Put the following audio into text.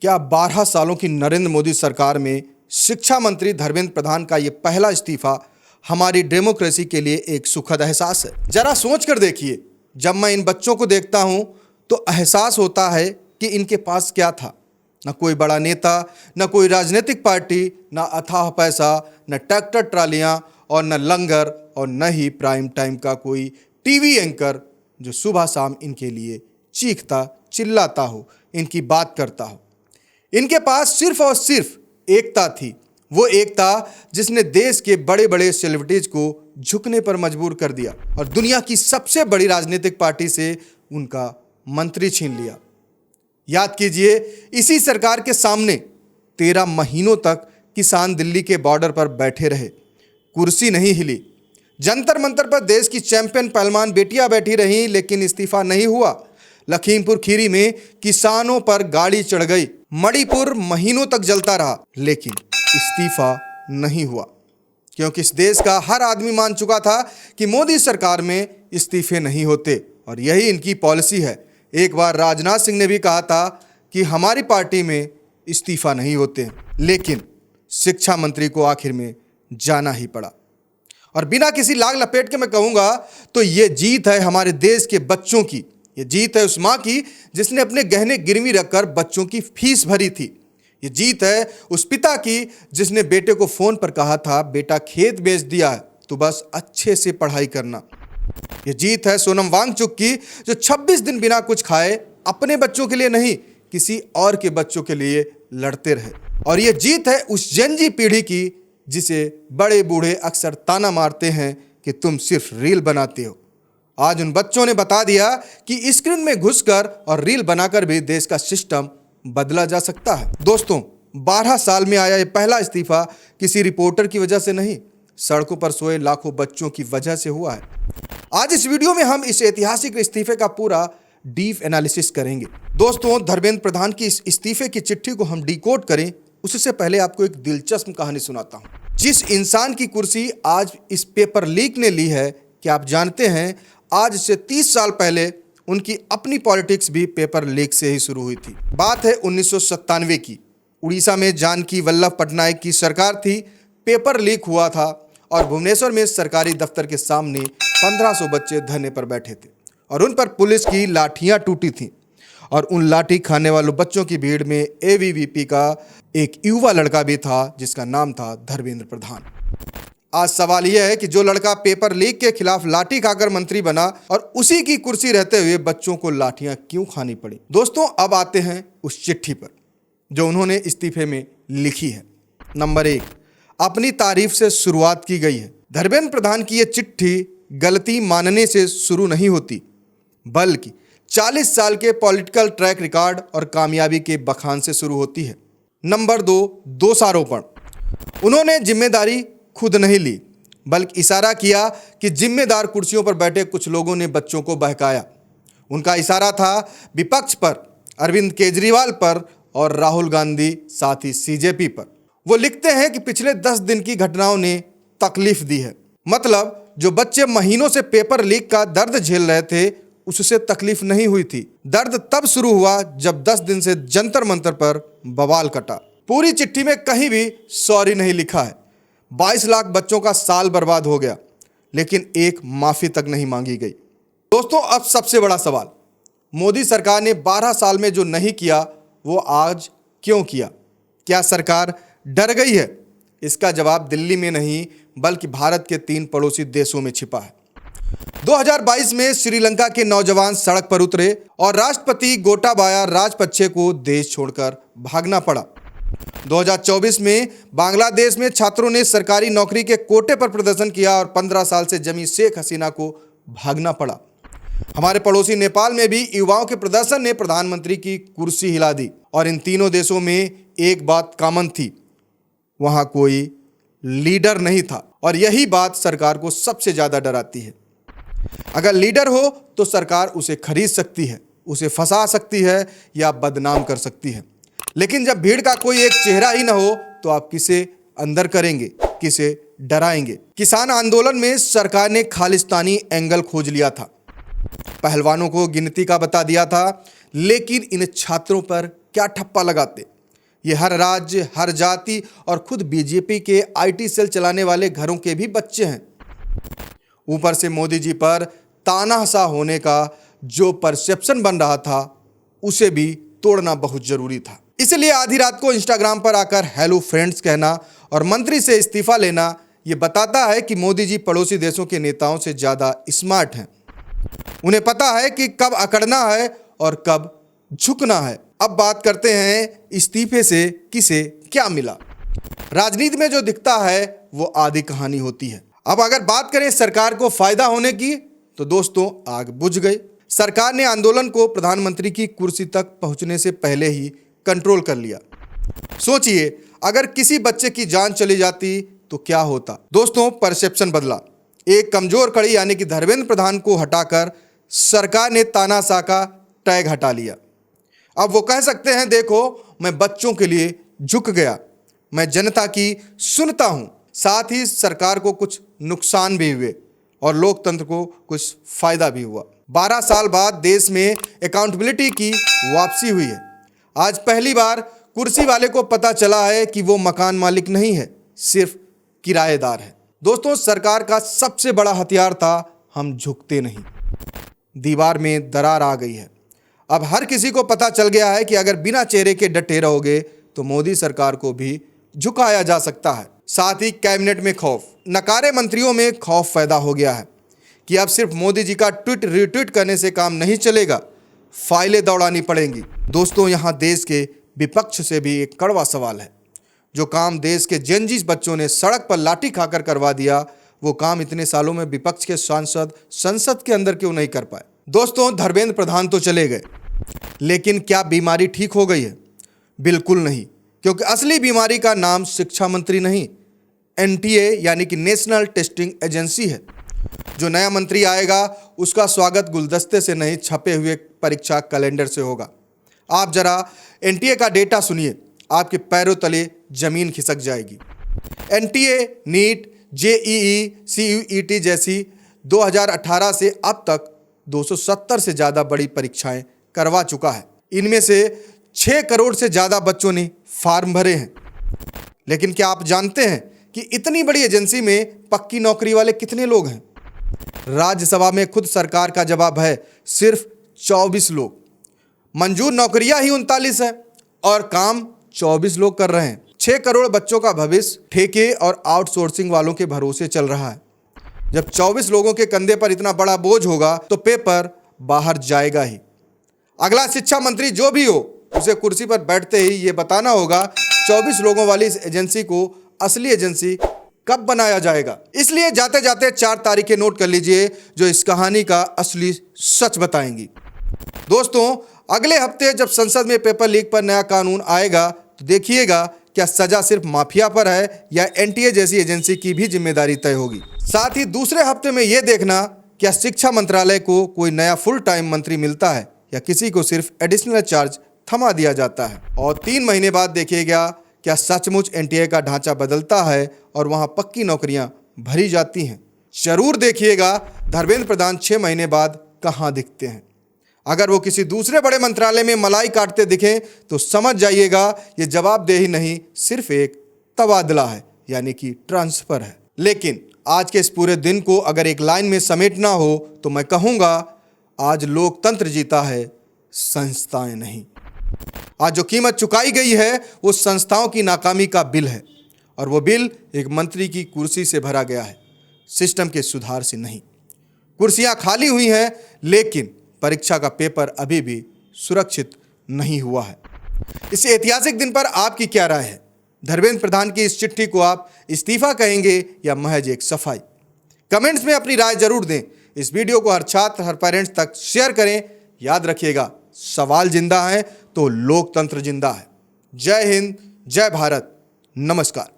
क्या 12 सालों की नरेंद्र मोदी सरकार में शिक्षा मंत्री धर्मेंद्र प्रधान का ये पहला इस्तीफा हमारी डेमोक्रेसी के लिए एक सुखद एहसास है? जरा सोच कर देखिए, जब मैं इन बच्चों को देखता हूं तो एहसास होता है कि इनके पास क्या था। न कोई बड़ा नेता, न कोई राजनीतिक पार्टी, न अथाह पैसा, न ट्रैक्टर ट्रालियां और न लंगर, और न ही प्राइम टाइम का कोई टीवी एंकर जो सुबह शाम इनके लिए चीखता चिल्लाता हो, इनकी बात करता हो। इनके पास सिर्फ और सिर्फ एकता थी, वो एकता जिसने देश के बड़े बड़े सेलिब्रिटीज को झुकने पर मजबूर कर दिया और दुनिया की सबसे बड़ी राजनीतिक पार्टी से उनका मंत्री छीन लिया। याद कीजिए, इसी सरकार के सामने 13 महीनों तक किसान दिल्ली के बॉर्डर पर बैठे रहे, कुर्सी नहीं हिली। जंतर मंतर पर देश की चैंपियन पहलवान बेटियां बैठी रहीं, लेकिन इस्तीफा नहीं हुआ। लखीमपुर खीरी में किसानों पर गाड़ी चढ़ गई। मणिपुर महीनों तक जलता रहा, लेकिन इस्तीफा नहीं हुआ, क्योंकि इस देश का हर आदमी मान चुका था कि मोदी सरकार में इस्तीफे नहीं होते और यही इनकी पॉलिसी है। एक बार राजनाथ सिंह ने भी कहा था कि हमारी पार्टी में इस्तीफा नहीं होते हैं, लेकिन शिक्षा मंत्री को आखिर में जाना ही पड़ा। और बिना किसी लाग लपेट के मैं कहूँगा तो ये जीत है हमारे देश के बच्चों की। ये जीत है उस माँ की जिसने अपने गहने गिरवी रखकर बच्चों की फीस भरी थी। ये जीत है उस पिता की जिसने बेटे को फ़ोन पर कहा था, बेटा खेत बेच दिया है तो बस अच्छे से पढ़ाई करना। ये जीत है सोनम वांगचुक की जो 26 दिन बिना कुछ खाए अपने बच्चों के लिए नहीं, किसी और के बच्चों के लिए लड़ते रहे। और ये जीत है उस जेनजी पीढ़ी की जिसे बड़े बूढ़े अक्सर ताना मारते हैं कि तुम सिर्फ रील बनाते हो। आज उन बच्चों ने बता दिया कि स्क्रीन में घुसकर और रील बनाकर भी देश का सिस्टम बदला जा सकता है। दोस्तों, 12 साल में आया ये पहला इस्तीफा किसी रिपोर्टर की वजह से नहीं, सड़कों पर सोए लाखों बच्चों की वजह से हुआ है। आज इस वीडियो में हम इस ऐतिहासिक इस्तीफे का पूरा डीप एनालिसिस करेंगे। दोस्तों, धर्मेंद्र प्रधान की इस इस्तीफे की चिट्ठी को हम डिकोड करें उससे पहले आपको एक दिलचस्प कहानी सुनाता हूं। जिस इंसान की कुर्सी आज इस पेपर लीक ने ली है, क्या आप जानते हैं आज से 30 साल पहले उनकी अपनी पॉलिटिक्स भी पेपर लीक से ही शुरू हुई थी। बात है 1997 की। उड़ीसा में जानकी वल्लभ पटनायक की सरकार थी। पेपर लीक हुआ था और भुवनेश्वर में सरकारी दफ्तर के सामने 1500 बच्चे धरने पर बैठे थे और उन पर पुलिस की लाठियां टूटी थीं। और उन लाठी खाने वालों बच्चों की भीड़ में एबीवीपी का एक युवा लड़का भी था जिसका नाम था धर्मेंद्र प्रधान। आज सवाल यह है कि जो लड़का पेपर लीक के खिलाफ लाठी खाकर मंत्री बना और उसी की कुर्सी रहते हुए बच्चों को लाठियां क्यों खानी पड़ी। दोस्तों, अब आते हैं उस चिट्ठी पर जो उन्होंने इस्तीफे में लिखी है। नंबर 1, अपनी तारीफ से शुरुआत की गई है। धर्मेंद्र प्रधान की यह चिट्ठी गलती मानने से शुरू नहीं होती, बल्कि 40 साल के पॉलिटिकल ट्रैक रिकॉर्ड और कामयाबी के बखान से शुरू होती है। नंबर 2, दोषारोपण। उन्होंने जिम्मेदारी खुद नहीं ली, बल्कि इशारा किया कि जिम्मेदार कुर्सियों पर बैठे कुछ लोगों ने बच्चों को बहकाया। उनका इशारा था विपक्ष पर, अरविंद केजरीवाल पर और राहुल गांधी, साथ ही सीजेपी पर। वो लिखते हैं कि पिछले 10 दिन की घटनाओं ने तकलीफ दी है। मतलब जो बच्चे महीनों से पेपर लीक का दर्द झेल रहे थे उससे तकलीफ नहीं हुई थी। दर्द तब शुरू हुआ जब 10 दिन से जंतर मंतर पर बवाल कटा। पूरी चिट्ठी में कहीं भी सॉरी नहीं लिखा है। 22 लाख बच्चों का साल बर्बाद हो गया, लेकिन एक माफी तक नहीं मांगी गई। दोस्तों, अब सबसे बड़ा सवाल, मोदी सरकार ने 12 साल में जो नहीं किया वो आज क्यों किया? क्या सरकार डर गई है? इसका जवाब दिल्ली में नहीं बल्कि भारत के 3 पड़ोसी देशों में छिपा है। 2022 में श्रीलंका के नौजवान सड़क पर उतरे और राष्ट्रपति गोटाबाया राजपक्षे को देश छोड़कर भागना पड़ा। 2024 में बांग्लादेश में छात्रों ने सरकारी नौकरी के कोटे पर प्रदर्शन किया और 15 साल से जमी शेख हसीना को भागना पड़ा। हमारे पड़ोसी नेपाल में भी युवाओं के प्रदर्शन ने प्रधानमंत्री की कुर्सी हिला दी। और इन तीनों देशों में एक बात कॉमन थी, वहां कोई लीडर नहीं था। और यही बात सरकार को सबसे ज्यादा डराती है। अगर लीडर हो तो सरकार उसे खरीद सकती है, उसे फंसा सकती है या बदनाम कर सकती है, लेकिन जब भीड़ का कोई एक चेहरा ही ना हो तो आप किसे अंदर करेंगे, किसे डराएंगे। किसान आंदोलन में सरकार ने खालिस्तानी एंगल खोज लिया था, पहलवानों को गिनती का बता दिया था, लेकिन इन छात्रों पर क्या ठप्पा लगाते। ये हर राज्य, हर जाति और खुद बीजेपी के आईटी सेल चलाने वाले घरों के भी बच्चे हैं। ऊपर से मोदी जी पर तानाशाह होने का जो परसेप्शन बन रहा था उसे भी तोड़ना बहुत जरूरी था। इसलिए आधी रात को इंस्टाग्राम पर आकर हेलो फ्रेंड्स कहना और मंत्री से इस्तीफा लेना ये बताता है कि मोदी जी पड़ोसी देशों के नेताओं से ज़्यादा स्मार्ट हैं। उन्हें पता है कि कब अकड़ना है और कब झुकना है। अब बात करते हैं इस्तीफे से किसे क्या मिला। राजनीति में जो दिखता है वो आधी कहानी होती है। अब अगर बात करें सरकार को फायदा होने की तो दोस्तों आग बुझ गई। सरकार ने आंदोलन को प्रधानमंत्री की कुर्सी तक पहुंचने से पहले ही कंट्रोल कर लिया। सोचिए अगर किसी बच्चे की जान चली जाती तो क्या होता। दोस्तों परसेप्शन बदला। एक कमजोर कड़ी यानी कि धर्मेंद्र प्रधान को हटाकर सरकार ने तानाशाह का टैग हटा लिया। अब वो कह सकते हैं देखो मैं बच्चों के लिए झुक गया, मैं जनता की सुनता हूं। साथ ही सरकार को कुछ नुकसान भी हुए और लोकतंत्र को कुछ फायदा भी हुआ। 12 साल बाद देश में अकाउंटेबिलिटी की वापसी हुई है। आज पहली बार कुर्सी वाले को पता चला है कि वो मकान मालिक नहीं है, सिर्फ किराएदार है। दोस्तों सरकार का सबसे बड़ा हथियार था हम झुकते नहीं। दीवार में दरार आ गई है। अब हर किसी को पता चल गया है कि अगर बिना चेहरे के डटे रहोगे तो मोदी सरकार को भी झुकाया जा सकता है। साथ ही कैबिनेट में खौफ, नकारे मंत्रियों में खौफ पैदा हो गया है कि अब सिर्फ मोदी जी का ट्वीट रिट्वीट करने से काम नहीं चलेगा, फाइलें दौड़ानी पड़ेंगी। दोस्तों यहाँ देश के विपक्ष से भी एक कड़वा सवाल है। जो काम देश के जेनजी बच्चों ने सड़क पर लाठी खाकर करवा दिया, वो काम इतने सालों में विपक्ष के सांसद संसद के अंदर क्यों नहीं कर पाए। दोस्तों धर्मेंद्र प्रधान तो चले गए, लेकिन क्या बीमारी ठीक हो गई है? बिल्कुल नहीं, क्योंकि असली बीमारी का नाम शिक्षा मंत्री नहीं, एनटीए यानी कि नेशनल टेस्टिंग एजेंसी है। जो नया मंत्री आएगा उसका स्वागत गुलदस्ते से नहीं, छपे हुए परीक्षा कैलेंडर से होगा। आप जरा एनटीए का डेटा सुनिए, आपके पैरों तले जमीन खिसक जाएगी। एनटीए नीट, जेईई, सीयूईटी जैसी 2018 से अब तक 270 से ज़्यादा बड़ी परीक्षाएं करवा चुका है। इनमें से 6 करोड़ से ज़्यादा बच्चों ने फॉर्म भरे हैं। लेकिन क्या आप जानते हैं कि इतनी बड़ी एजेंसी में पक्की नौकरी वाले कितने लोग हैं? राज्यसभा में खुद सरकार का जवाब है सिर्फ 24 लोग। मंजूर नौकरियां ही 39 है और काम 24 लोग कर रहे हैं। 6 करोड़ बच्चों का भविष्य ठेके और आउटसोर्सिंग वालों के भरोसे चल रहा है। जब 24 लोगों के कंधे पर इतना बड़ा बोझ होगा तो पेपर बाहर जाएगा ही। अगला शिक्षा मंत्री जो भी हो उसे कुर्सी पर बैठते ही ये बताना होगा 24 लोगों वाली इस एजेंसी को असली एजेंसी कब बनाया जाएगा। इसलिए जाते जाते 4 तारीखें नोट कर लीजिए जो इस कहानी का असली सच बताएंगी। दोस्तों अगले हफ्ते जब संसद में पेपर लीक पर नया कानून आएगा तो देखिएगा क्या सजा सिर्फ माफिया पर है या एनटीए जैसी एजेंसी की भी जिम्मेदारी तय होगी। साथ ही दूसरे हफ्ते में यह देखना क्या शिक्षा मंत्रालय को कोई नया फुल टाइम मंत्री मिलता है या किसी को सिर्फ एडिशनल चार्ज थमा दिया जाता है। और 3 महीने बाद देखिएगा क्या सचमुच एनटीए का ढांचा बदलता है और वहां पक्की नौकरियां भरी जाती हैं। जरूर देखिएगा धर्मेंद्र प्रधान 6 महीने बाद कहां दिखते हैं। अगर वो किसी दूसरे बड़े मंत्रालय में मलाई काटते दिखें तो समझ जाइएगा ये जवाबदेही नहीं, सिर्फ एक तबादला है यानी कि ट्रांसफर है। लेकिन आज के इस पूरे दिन को अगर एक लाइन में समेटना हो तो मैं कहूँगा आज लोकतंत्र जीता है, संस्थाएं नहीं। आज जो कीमत चुकाई गई है वो संस्थाओं की नाकामी का बिल है और वो बिल एक मंत्री की कुर्सी से भरा गया है, सिस्टम के सुधार से नहीं। कुर्सियां खाली हुई हैं लेकिन परीक्षा का पेपर अभी भी सुरक्षित नहीं हुआ है। इस ऐतिहासिक दिन पर आपकी क्या राय है? धर्मेंद्र प्रधान की इस चिट्ठी को आप इस्तीफा कहेंगे या महज एक सफाई? कमेंट्स में अपनी राय जरूर दें। इस वीडियो को हर छात्र, हर पेरेंट्स तक शेयर करें। याद रखिएगा सवाल जिंदा है तो लोकतंत्र जिंदा है। जय हिंद, जय भारत, नमस्कार।